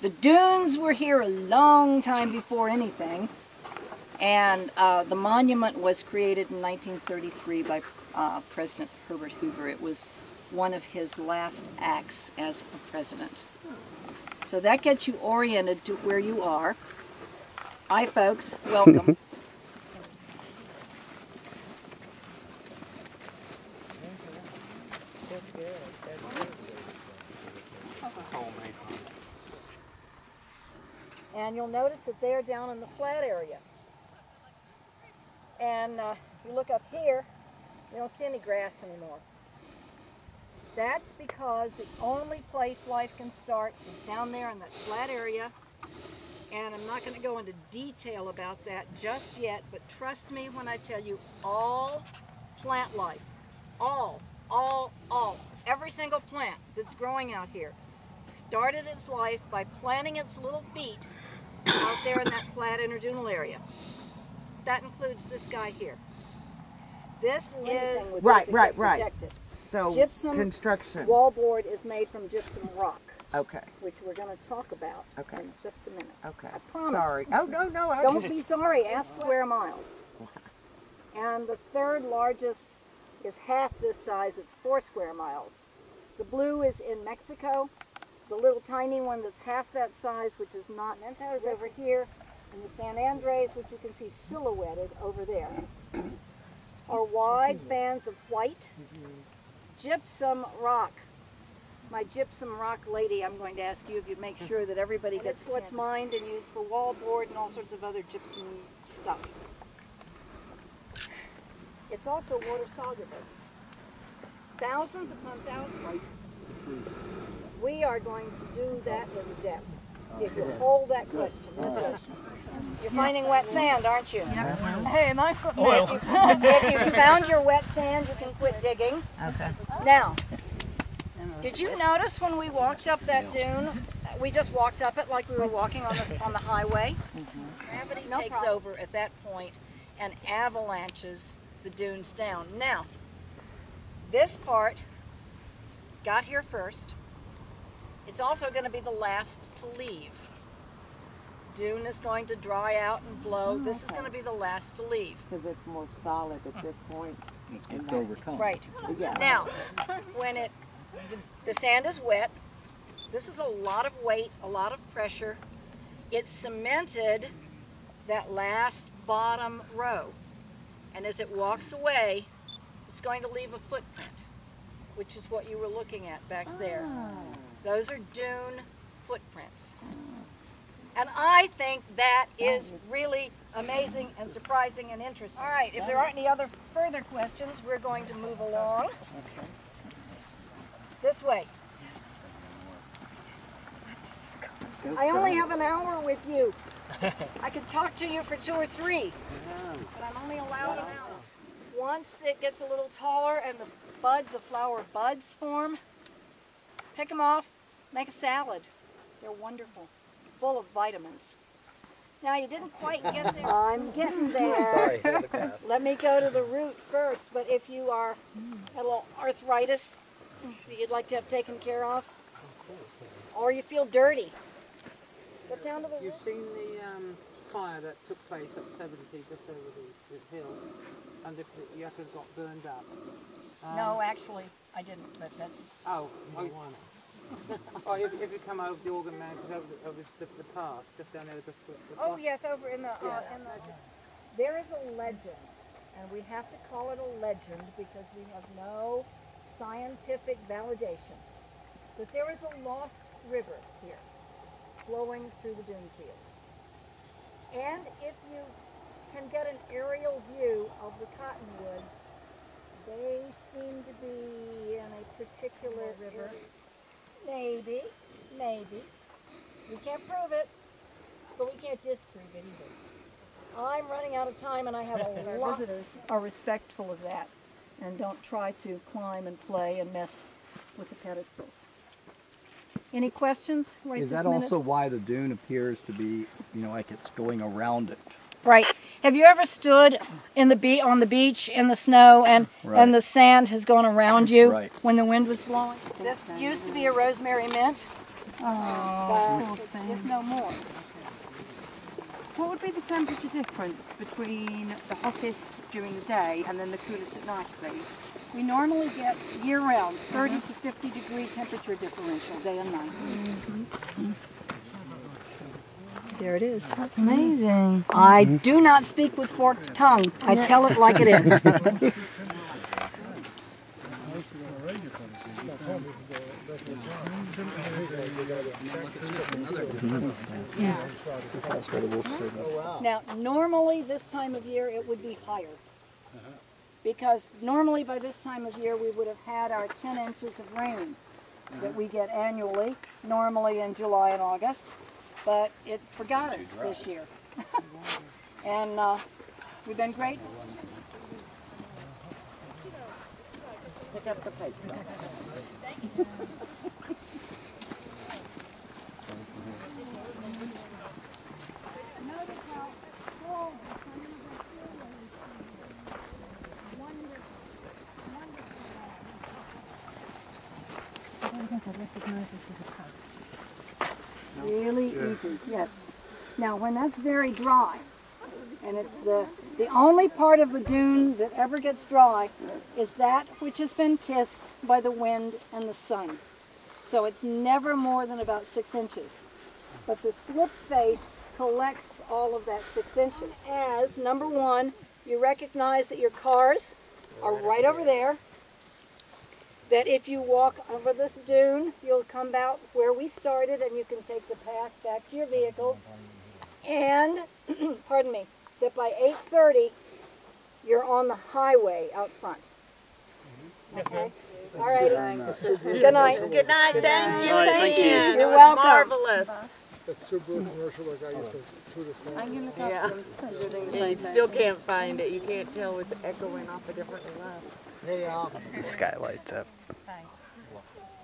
The dunes were here a long time before anything, and the monument was created in 1933 by President Herbert Hoover. It was one of his last acts as a president. So that gets you oriented to where you are. Hi folks, welcome. And you'll notice that they're down in the flat area. And if you look up here, you don't see any grass anymore. That's because the only place life can start is down there in that flat area. And I'm not going to go into detail about that just yet, but trust me when I tell you all plant life, all, every single plant that's growing out here started its life by planting its little feet out there in that flat interdunal area. That includes this guy here. This is right. So gypsum construction wallboard is made from gypsum rock. Okay. Which we're going to talk about in just a minute. Okay. I promise. Sorry. Oh no. Don't be sorry. Ask square miles. And the third largest is half this size. It's 4 square miles. The blue is in Mexico. The little tiny one that's half that size, which is not Mentos, over here, and the San Andres, which you can see silhouetted over there, are wide bands of white gypsum rock. My gypsum rock lady, I'm going to ask you if you'd make sure that everybody gets what's mined and used for wallboard and all sorts of other gypsum stuff. It's also water soluble. Thousands upon thousands. We are going to do that in depth. If you hold that question. Yes, sir. You're finding wet sand, aren't you? Yep. Hey, my foot. If you found your wet sand, you can quit digging. Okay. Now, did you notice when we walked up that dune, we just walked up it like we were walking on the highway? Gravity takes over at that point and avalanches the dunes down. Now, this part got here first. It's also going to be the last to leave. Dune is going to dry out and blow. This is going to be the last to leave. Because it's more solid at this point. It's overcome. Right. Yeah. Now, when the sand is wet, this is a lot of weight, a lot of pressure. It cemented that last bottom row. And as it walks away, it's going to leave a footprint, which is what you were looking at back there. Those are dune footprints. And I think that is really amazing and surprising and interesting. All right, if there aren't any other further questions, we're going to move along. This way. I only have an hour with you. I could talk to you for 2 or 3, but I'm only allowed an hour. Once it gets a little taller and the flower buds form, pick them off, make a salad. They're wonderful, full of vitamins. Now you didn't quite get there. I'm getting there. Sorry, Let me go to the root first, but if you had a little arthritis that you'd like to have taken care of, or you feel dirty, get down to the root. You've seen the fire that took place at 70 just over the hill, and if the yucca got burned up. No, actually, I didn't, but that's... Oh, if you come over the organ mountains, over the path, just down there. Oh yes, over in the, there is a legend, and we have to call it a legend because we have no scientific validation, that there is a lost river here, flowing through the dune field. And if you can get an aerial view of the cottonwoods, they seem to be in a particular river. Maybe. We can't prove it, but we can't disprove it either. I'm running out of time, and I have a lot. Visitors are respectful of that and don't try to climb and play and mess with the pedestals. Any questions? Right. Is that also why the dune appears to be, like it's going around it? Right. Have you ever stood on the beach in the snow and the sand has gone around you when the wind was blowing? This used to be a rosemary mint. but there's no more. What would be the temperature difference between the hottest during the day and then the coolest at night, please? We normally get year-round 30 to 50 degree temperature differential day and night. There it is. That's amazing. I do not speak with forked tongue. I tell it like it is. Now, normally this time of year it would be higher. Because normally by this time of year we would have had our 10 inches of rain that we get annually, normally in July and August, but it forgot us this year. And we've been grateful. Pick up the paper. Really easy, yes. Now, when that's very dry, and it's the only part of the dune that ever gets dry is that which has been kissed by the wind and the sun. So it's never more than about 6 inches. But the slip face collects all of that 6 inches. As, number one, you recognize that your cars are right over there. That if you walk over this dune, you'll come out where we started and you can take the path back to your vehicles. And, pardon me, that by 8:30, you're on the highway out front. Okay? All righty. Good night. Good night. Thank you. Thank you. It You're was welcome. marvelous. That's Subaru commercial like I used to do this one. I'm going to Yeah. them because you're doing the Yeah, you same still can't find it. You can't tell with the echoing off a different left. The sky lights up.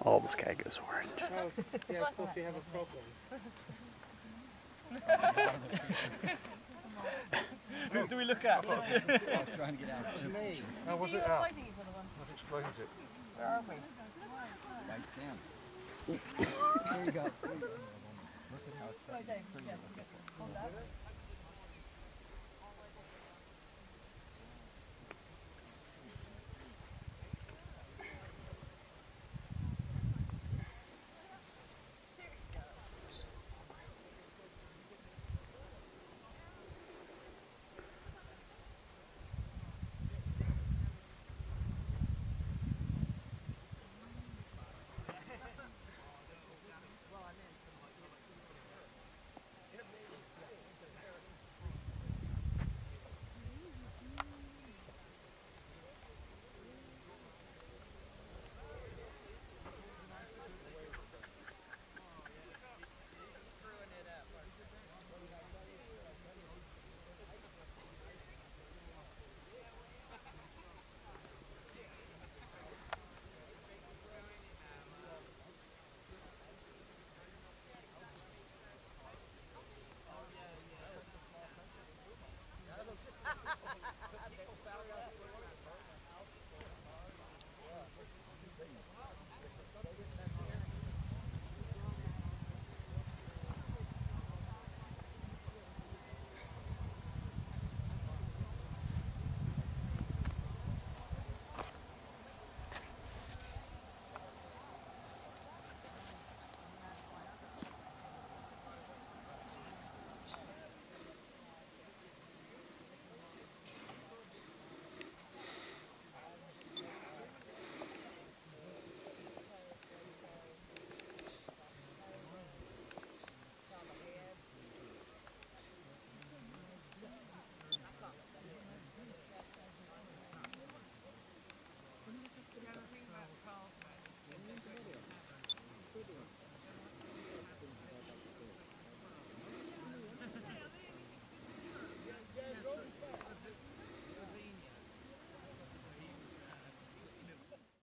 All the sky goes orange. Oh, yeah, of course you have a problem. Who do we look at? I was trying to get out. Me. How was it out? That explains it. Where are we? Right, Sam. There you go. Look at how it's